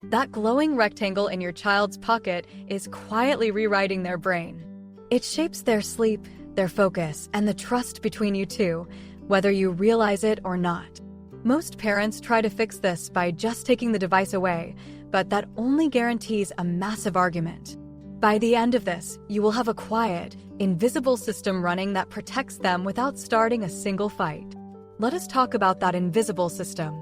That glowing rectangle in your child's pocket is quietly rewriting their brain. It shapes their sleep, their focus, and the trust between you two, whether you realize it or not. Most parents try to fix this by just taking the device away, but that only guarantees a massive argument. By the end of this, you will have a quiet, invisible system running that protects them without starting a single fight. Let us talk about that invisible system.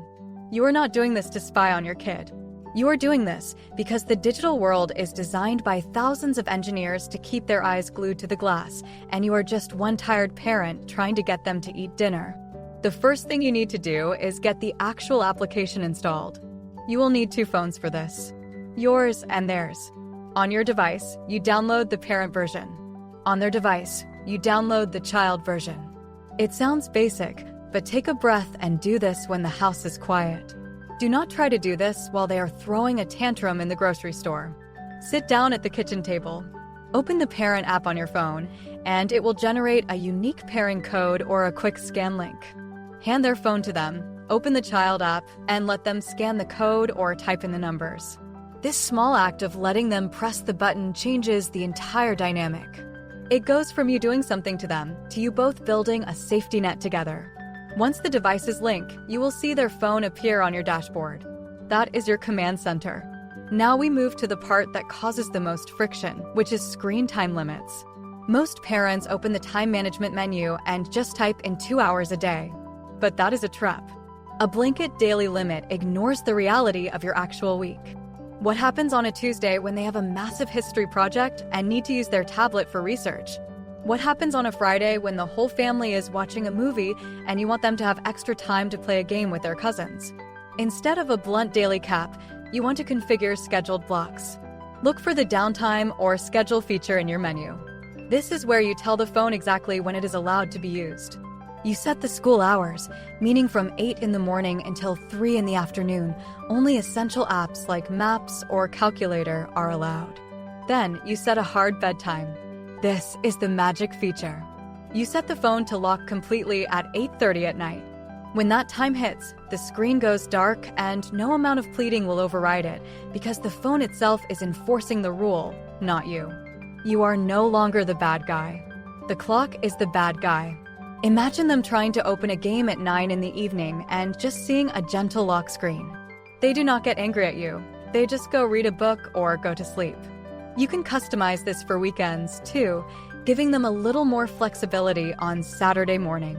You are not doing this to spy on your kid. You are doing this because the digital world is designed by thousands of engineers to keep their eyes glued to the glass, and you are just one tired parent trying to get them to eat dinner. The first thing you need to do is get the actual application installed. You will need two phones for this, yours and theirs. On your device, you download the parent version. On their device, you download the child version. It sounds basic, but take a breath and do this when the house is quiet. Do not try to do this while they are throwing a tantrum in the grocery store. Sit down at the kitchen table. Open the Parent app on your phone, and it will generate a unique pairing code or a quick scan link. Hand their phone to them, open the Child app, and let them scan the code or type in the numbers. This small act of letting them press the button changes the entire dynamic. It goes from you doing something to them to you both building a safety net together. Once the devices link, you will see their phone appear on your dashboard. That is your command center. Now we move to the part that causes the most friction, which is screen time limits. Most parents open the time management menu and just type in 2 hours a day. But that is a trap. A blanket daily limit ignores the reality of your actual week. What happens on a Tuesday when they have a massive history project and need to use their tablet for research? What happens on a Friday when the whole family is watching a movie and you want them to have extra time to play a game with their cousins? Instead of a blunt daily cap, you want to configure scheduled blocks. Look for the downtime or schedule feature in your menu. This is where you tell the phone exactly when it is allowed to be used. You set the school hours, meaning from 8 in the morning until 3 in the afternoon. Only essential apps like Maps or Calculator are allowed. Then you set a hard bedtime. This is the magic feature. You set the phone to lock completely at 8:30 at night. When that time hits, the screen goes dark and no amount of pleading will override it because the phone itself is enforcing the rule, not you. You are no longer the bad guy. The clock is the bad guy. Imagine them trying to open a game at 9 in the evening and just seeing a gentle lock screen. They do not get angry at you. They just go read a book or go to sleep. You can customize this for weekends, too, giving them a little more flexibility on Saturday morning.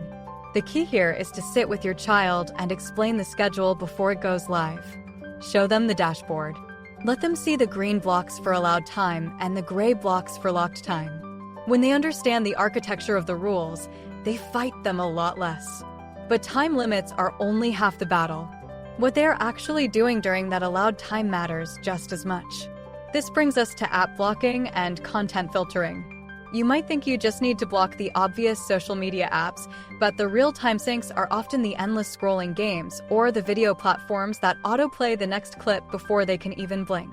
The key here is to sit with your child and explain the schedule before it goes live. Show them the dashboard. Let them see the green blocks for allowed time and the gray blocks for locked time. When they understand the architecture of the rules, they fight them a lot less. But time limits are only half the battle. What they are actually doing during that allowed time matters just as much. This brings us to app blocking and content filtering. You might think you just need to block the obvious social media apps, but the real-time syncs are often the endless scrolling games or the video platforms that autoplay the next clip before they can even blink.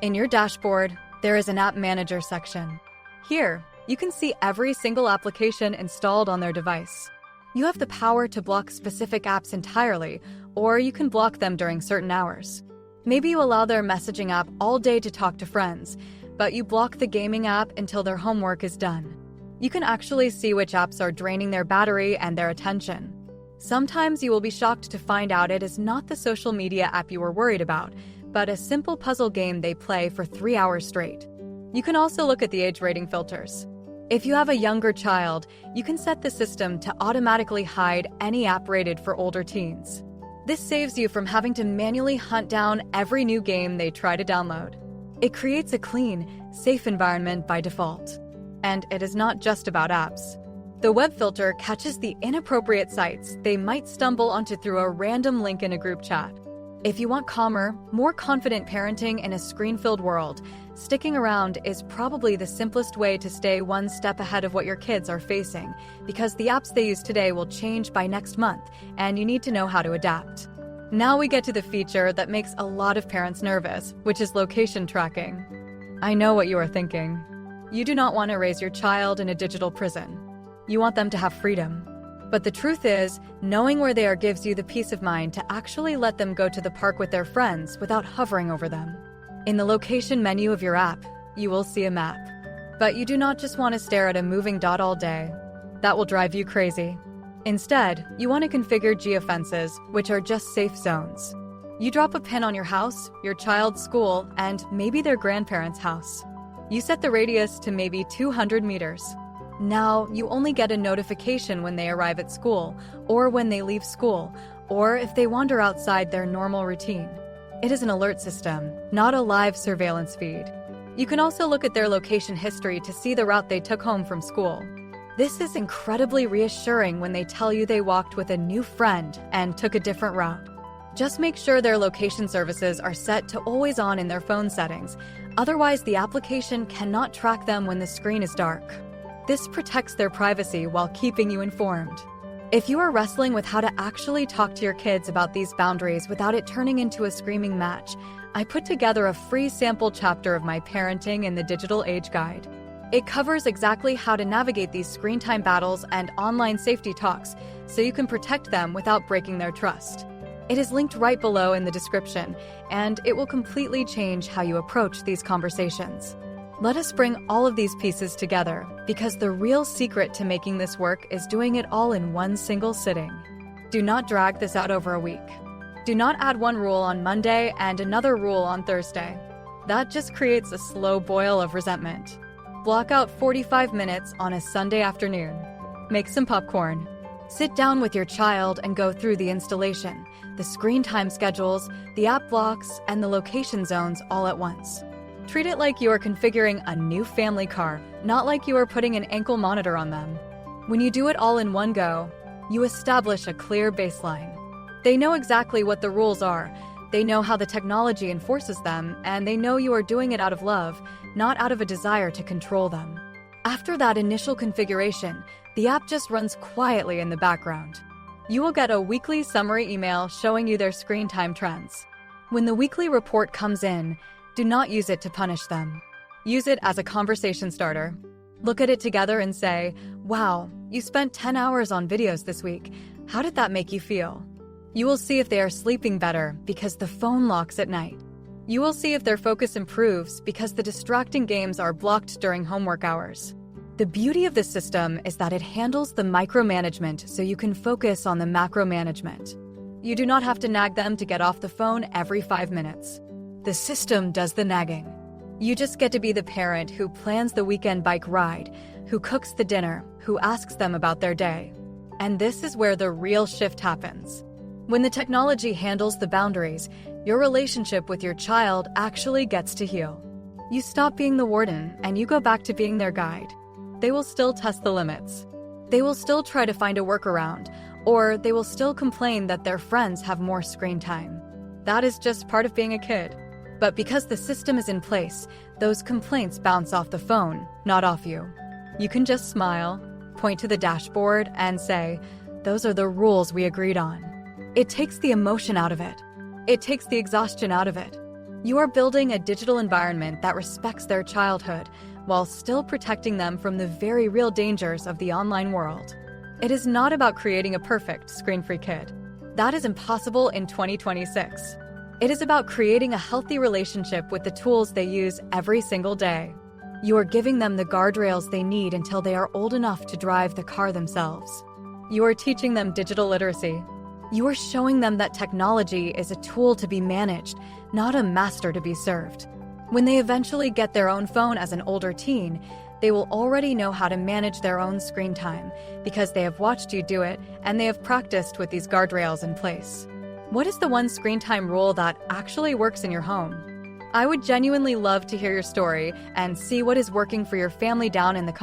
In your dashboard, there is an App Manager section. Here, you can see every single application installed on their device. You have the power to block specific apps entirely, or you can block them during certain hours. Maybe you allow their messaging app all day to talk to friends, but you block the gaming app until their homework is done. You can actually see which apps are draining their battery and their attention. Sometimes you will be shocked to find out it is not the social media app you were worried about, but a simple puzzle game they play for 3 hours straight. You can also look at the age rating filters. If you have a younger child, you can set the system to automatically hide any app rated for older teens. This saves you from having to manually hunt down every new game they try to download. It creates a clean, safe environment by default. And it is not just about apps. The web filter catches the inappropriate sites they might stumble onto through a random link in a group chat. If you want calmer, more confident parenting in a screen-filled world, sticking around is probably the simplest way to stay one step ahead of what your kids are facing, because the apps they use today will change by next month, and you need to know how to adapt. Now we get to the feature that makes a lot of parents nervous, which is location tracking. I know what you are thinking. You do not want to raise your child in a digital prison. You want them to have freedom. But the truth is, knowing where they are gives you the peace of mind to actually let them go to the park with their friends without hovering over them. In the location menu of your app, you will see a map. But you do not just want to stare at a moving dot all day. That will drive you crazy. Instead, you want to configure geofences, which are just safe zones. You drop a pin on your house, your child's school, and maybe their grandparents' house. You set the radius to maybe 200 meters. Now, you only get a notification when they arrive at school, or when they leave school, or if they wander outside their normal routine. It is an alert system, not a live surveillance feed. You can also look at their location history to see the route they took home from school. This is incredibly reassuring when they tell you they walked with a new friend and took a different route. Just make sure their location services are set to always on in their phone settings, otherwise the application cannot track them when the screen is dark. This protects their privacy while keeping you informed. If you are wrestling with how to actually talk to your kids about these boundaries without it turning into a screaming match, I put together a free sample chapter of my Parenting in the Digital Age Guide. It covers exactly how to navigate these screen time battles and online safety talks so you can protect them without breaking their trust. It is linked right below in the description, and it will completely change how you approach these conversations. Let us bring all of these pieces together, because the real secret to making this work is doing it all in one single sitting. Do not drag this out over a week. Do not add one rule on Monday and another rule on Thursday. That just creates a slow boil of resentment. Block out 45 minutes on a Sunday afternoon. Make some popcorn. Sit down with your child and go through the installation, the screen time schedules, the app blocks, and the location zones all at once. Treat it like you are configuring a new family car, not like you are putting an ankle monitor on them. When you do it all in one go, you establish a clear baseline. They know exactly what the rules are, they know how the technology enforces them, and they know you are doing it out of love, not out of a desire to control them. After that initial configuration, the app just runs quietly in the background. You will get a weekly summary email showing you their screen time trends. When the weekly report comes in, do not use it to punish them. Use it as a conversation starter. Look at it together and say, "Wow, you spent 10 hours on videos this week. How did that make you feel?" You will see if they are sleeping better because the phone locks at night. You will see if their focus improves because the distracting games are blocked during homework hours. The beauty of this system is that it handles the micromanagement so you can focus on the macro management. You do not have to nag them to get off the phone every 5 minutes. The system does the nagging. You just get to be the parent who plans the weekend bike ride, who cooks the dinner, who asks them about their day. And this is where the real shift happens. When the technology handles the boundaries, your relationship with your child actually gets to heal. You stop being the warden and you go back to being their guide. They will still test the limits. They will still try to find a workaround, or they will still complain that their friends have more screen time. That is just part of being a kid. But because the system is in place, those complaints bounce off the phone, not off you. You can just smile, point to the dashboard, and say, "Those are the rules we agreed on." It takes the emotion out of it. It takes the exhaustion out of it. You are building a digital environment that respects their childhood while still protecting them from the very real dangers of the online world. It is not about creating a perfect screen-free kid. That is impossible in 2026. It is about creating a healthy relationship with the tools they use every single day. You are giving them the guardrails they need until they are old enough to drive the car themselves. You are teaching them digital literacy. You are showing them that technology is a tool to be managed, not a master to be served. When they eventually get their own phone as an older teen, they will already know how to manage their own screen time because they have watched you do it and they have practiced with these guardrails in place. What is the one screen time rule that actually works in your home? I would genuinely love to hear your story and see what is working for your family down in the comments.